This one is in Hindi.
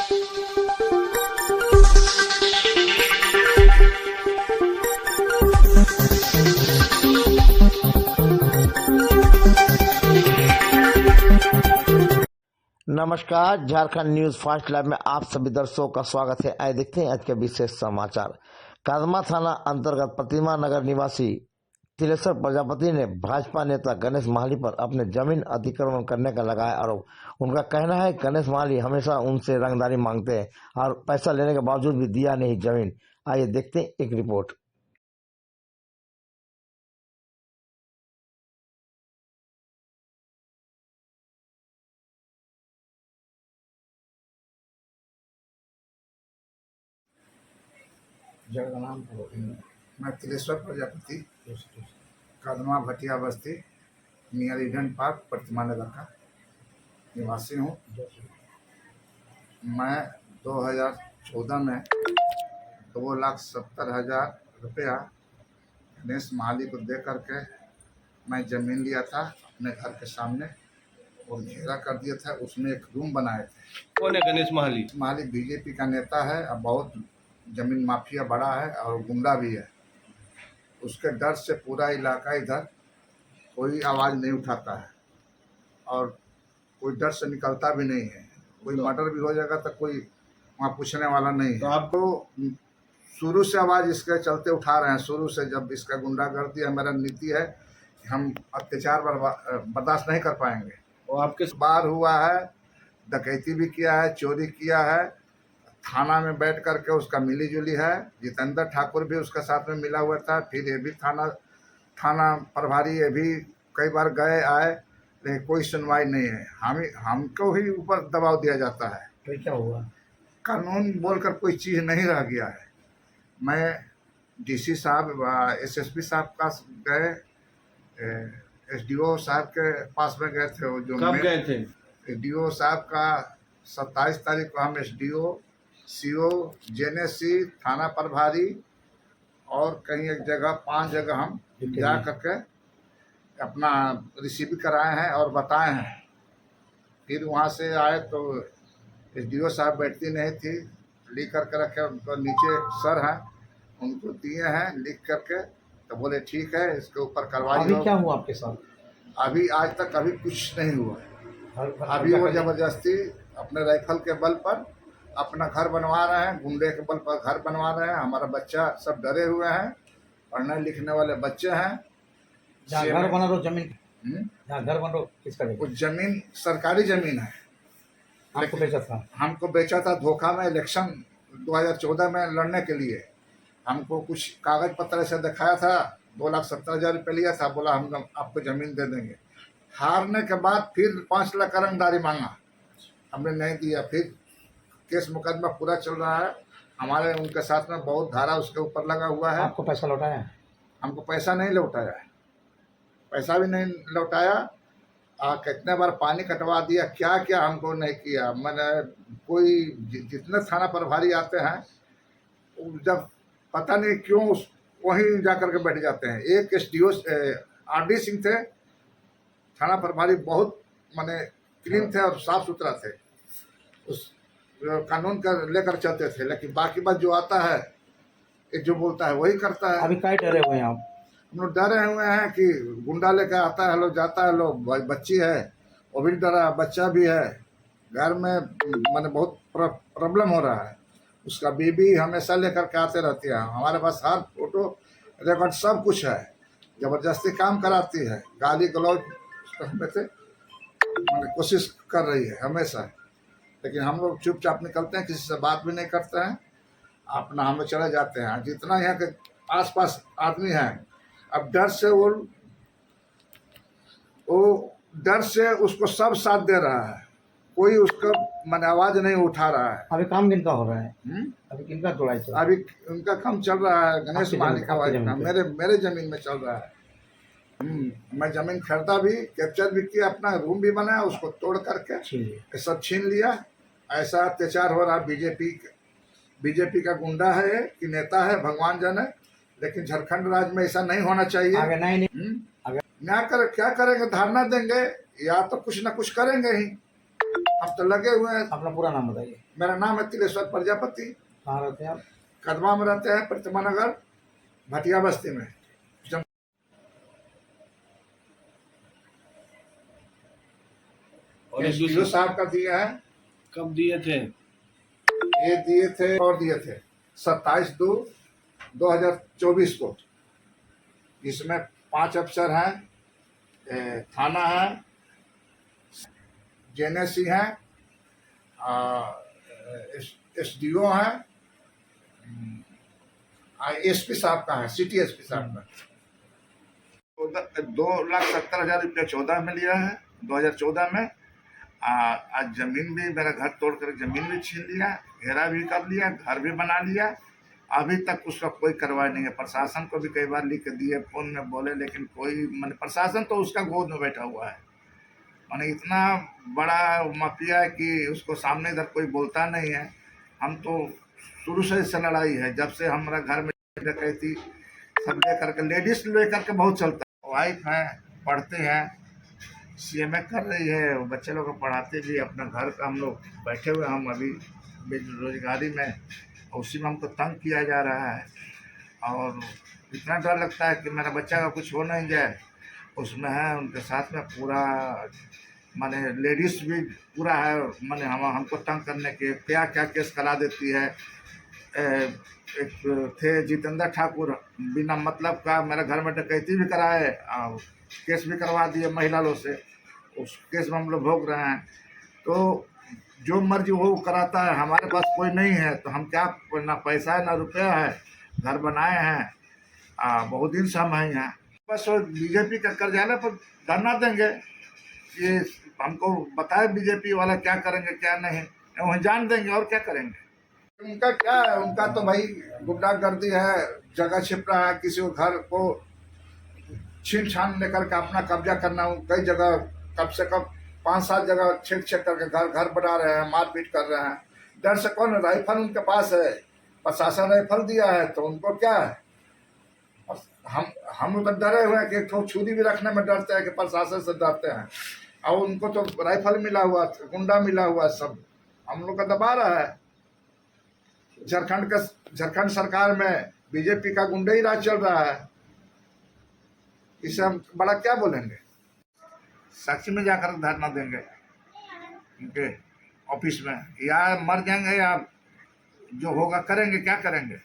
नमस्कार, झारखंड न्यूज फास्ट लाइव में आप सभी दर्शकों का स्वागत है। आइए देखते हैं आज के विशेष समाचार। कदमा थाना अंतर्गत प्रतिमा नगर निवासी तिलेश्वर प्रजापति ने भाजपा नेता गणेश माली पर अपने जमीन अतिक्रमण करने का लगाया आरोप। उनका कहना है गणेश माली हमेशा उनसे रंगदारी मांगते हैं और पैसा लेने के बावजूद भी दिया नहीं जमीन। आइए देखते हैं एक रिपोर्ट। मैं तिलेश्वर प्रजापति कदमा भटिया बस्ती नियर ईडन पार्क प्रतिमा नगर का निवासी हूँ। मैं 2014 में 2,70,000 रुपया गणेश माली को दे करके मैं ज़मीन लिया था अपने घर के सामने और घेरा कर दिया था। उसमें एक रूम बनाए थे। कौन है गणेश माली? माली बीजेपी का नेता है और बहुत जमीन माफिया बड़ा है और गुंडा भी है। उसके डर से पूरा इलाका इधर कोई आवाज़ नहीं उठाता है और कोई डर से निकलता भी नहीं है। कोई मर्डर भी हो जाएगा तो कोई वहाँ पूछने वाला नहीं है। तो आपको शुरू से आवाज़ इसके चलते उठा रहे हैं। शुरू से जब इसका गुंडागर्दी है, मेरा नीति है कि हम अत्याचार बर्दाश्त नहीं कर पाएंगे। वो आपके बार हुआ है, डकैती भी किया है, चोरी किया है। थाना में बैठ करके उसका मिली जुली है। जितेंद्र ठाकुर भी उसका साथ में मिला हुआ था। फिर ये भी थाना प्रभारी ये भी कई बार गए आए, लेकिन कोई सुनवाई नहीं है। हमको ही ऊपर दबाव दिया जाता है। तो क्या हुआ? कानून बोलकर कोई चीज़ नहीं रह गया है। मैं डीसी साहब एसएसपी साहब का गए, एसडीओ साहब के पास में गए थे। वो जो कब गए थे? एसडीओ साहब का 27 तारीख को हम एसडीओ, सीओ, जेएनएससी, थाना प्रभारी और कहीं एक जगह 5 जगह हम जा करके अपना रिसीव कराए हैं और बताए हैं। फिर वहाँ से आए तो एसडीओ साहब बैठती नहीं थी, लिख करके रखे। उनको नीचे सर हैं, उनको दिए हैं लिख करके, तो बोले ठीक है इसके ऊपर कार्रवाई। अभी क्या हुआ आपके साथ? अभी आज तक अभी कुछ नहीं हुआ। अभी वो जबरदस्ती अपने राइफल के बल पर अपना घर बनवा रहे हैं, गुंडे के बल पर घर बनवा रहे हैं। हमारा बच्चा सब डरे हुए हैं, पढ़ने लिखने वाले बच्चे हैं। जहाँ घर बना रहो जमीन, जहाँ घर बन रहो किसका? वो जमीन सरकारी जमीन है। आपको बेचा था? हमको बेचा था धोखा में। इलेक्शन 2014 में लड़ने के लिए हमको कुछ कागज पत्र ऐसे दिखाया था। 2,70,000 रुपये लिया था, बोला हम आपको ज़मीन दे देंगे। हारने के बाद फिर 5 लाख का रंगदारी मांगा, हमने नहीं दिया। फिर केस मुकदमा पूरा चल रहा है। हमारे उनके साथ में बहुत धारा उसके ऊपर लगा हुआ है। आपको पैसा लौटाया? हमको पैसा नहीं लौटाया है, पैसा भी नहीं लौटाया। कितने बार पानी कटवा दिया, क्या क्या हमको नहीं किया। मैंने कोई जितने थाना प्रभारी आते हैं जब पता नहीं क्यों वहीं जा कर के बैठ जाते हैं। एक एसडीओ आरडी सिंह थे थाना प्रभारी, बहुत माने क्लीन थे और साफ सुथरा थे, उस कानून का लेकर चलते थे। लेकिन बाकी बात जो आता है, एक जो बोलता है वही करता है। अभी क्या डरे हुए हैं आप? हम लोग डरे हुए हैं कि गुंडा लेकर आता है लोग, जाता है लोग। बच्ची है वो भी डरा, बच्चा भी है घर में। मैंने बहुत प्रॉब्लम हो रहा है। उसका बीबी हमेशा लेकर के आते रहती है। हमारे पास हर फोटो रिकॉर्ड सब कुछ है। ज़बरदस्ती काम कराती है, गाली गलौज करने से मैंने कोशिश कर रही है हमेशा। लेकिन हम लोग चुपचाप निकलते हैं, किसी से बात भी नहीं करते हैं, अपना हम चले जाते हैं। जितना यहाँ के आसपास आदमी हैं, अब डर से वो डर से उसको सब साथ दे रहा है। कोई उसका मन आवाज नहीं उठा रहा है। अभी काम किनका हो रहा है? अभी किनका तोड़ाई चल रहा है? अभी उनका काम चल रहा है गणेश माली का। मेरे जमीन में चल रहा है। मैं जमीन खरीदा भी, कैप्चर भी किया, अपना रूम भी बनाया, उसको तोड़ करके सब छीन लिया। ऐसा अत्याचार हो रहा। बीजेपी का गुंडा है कि नेता है भगवान जाने, लेकिन झारखंड राज्य में ऐसा नहीं होना चाहिए। आगे नहीं ना कर क्या करेंगे? धरना देंगे या तो कुछ ना कुछ करेंगे ही। हम तो लगे हुए हैं। अपना पूरा नाम बताइए। मेरा नाम है तिलेश्वर प्रजापति। कहाँ रहते हैं आप? कदमा में रहते हैं, प्रतिमा नगर, भटिया बस्ती में। और एक एसडीओ दूसरे साहब का दिया है, कब दिए थे? ये दिए थे और दिए थे 27/2/2024 को। इसमें 5 अफसर हैं, थाना है, जेएनएससी है, एसडीओ है, एसपी साहब का है, सिटी एसपी साहब का। 2,70,000 रुपया 14 में लिया है, 2014 में। आज जमीन भी, मेरा घर तोड़कर जमीन भी छीन लिया, घेरा भी कर लिया, घर भी बना लिया। अभी तक उसका कोई कार्रवाई नहीं है। प्रशासन को भी कई बार लिख के दिए, फोन में बोले, लेकिन कोई माने प्रशासन तो उसका गोद में बैठा हुआ है। माने इतना बड़ा माफिया है कि उसको सामने इधर कोई बोलता नहीं है। हम तो शुरू से इससे लड़ाई है, जब से हमारा घर में डकैती सब लेकर के, लेडीज लेकर के बहुत चलता है। वाइफ है, पढ़ते हैं, सीएमए कर रही है, बच्चे लोग को पढ़ाते भी। अपना घर का हम लोग बैठे हुए, हम अभी बेरोजगारी में, उसी में हमको तंग किया जा रहा है। और इतना डर लगता है कि मेरा बच्चा का कुछ हो नहीं जाए। उसमें है, उनके साथ में पूरा माने लेडीज भी पूरा है, माने हमको तंग करने के क्या क्या केस करा देती है। एक थे जितेंद्र ठाकुर, बिना मतलब का मेरे घर में डकैती भी कराए और केस भी करवा दिए महिला लोग से। उस केस में हम लोग भोग रहे हैं। तो जो मर्जी वो कराता है, हमारे पास कोई नहीं है तो हम क्या, ना पैसा है ना रुपया है। घर बनाए हैं, बहुत दिन से हम हैं यहाँ। बस वो बीजेपी का कर जाने पर धरना देंगे। ये हमको बताए बीजेपी वाला क्या करेंगे क्या नहीं, वहीं जान देंगे और क्या करेंगे। उनका क्या है, उनका तो भाई गुंडागर्दी है, जगह छिप रहा है, किसी को घर को छीन छान लेकर के अपना कब्जा करना। कई जगह कम से कम 5-7 जगह छेक छेक करके घर बना रहे हैं, मारपीट कर रहे हैं। डर से कौन, राइफल उनके पास है, प्रशासन राइफल दिया है, तो उनको क्या है। हम तो डरे हुए हैं कि तो छुरी भी रखने में डरते हैं कि प्रशासन से डरते हैं। और उनको तो राइफल मिला हुआ, गुंडा मिला हुआ, सब हम लोग का दबा रहा है। झारखंड सरकार में बीजेपी का गुंडे ही राज चल रहा है। इसे हम बड़ा क्या बोलेंगे। साक्षी में जाकर धरना देंगे उनके ऑफिस में, या मर जाएंगे या जो होगा करेंगे, क्या करेंगे।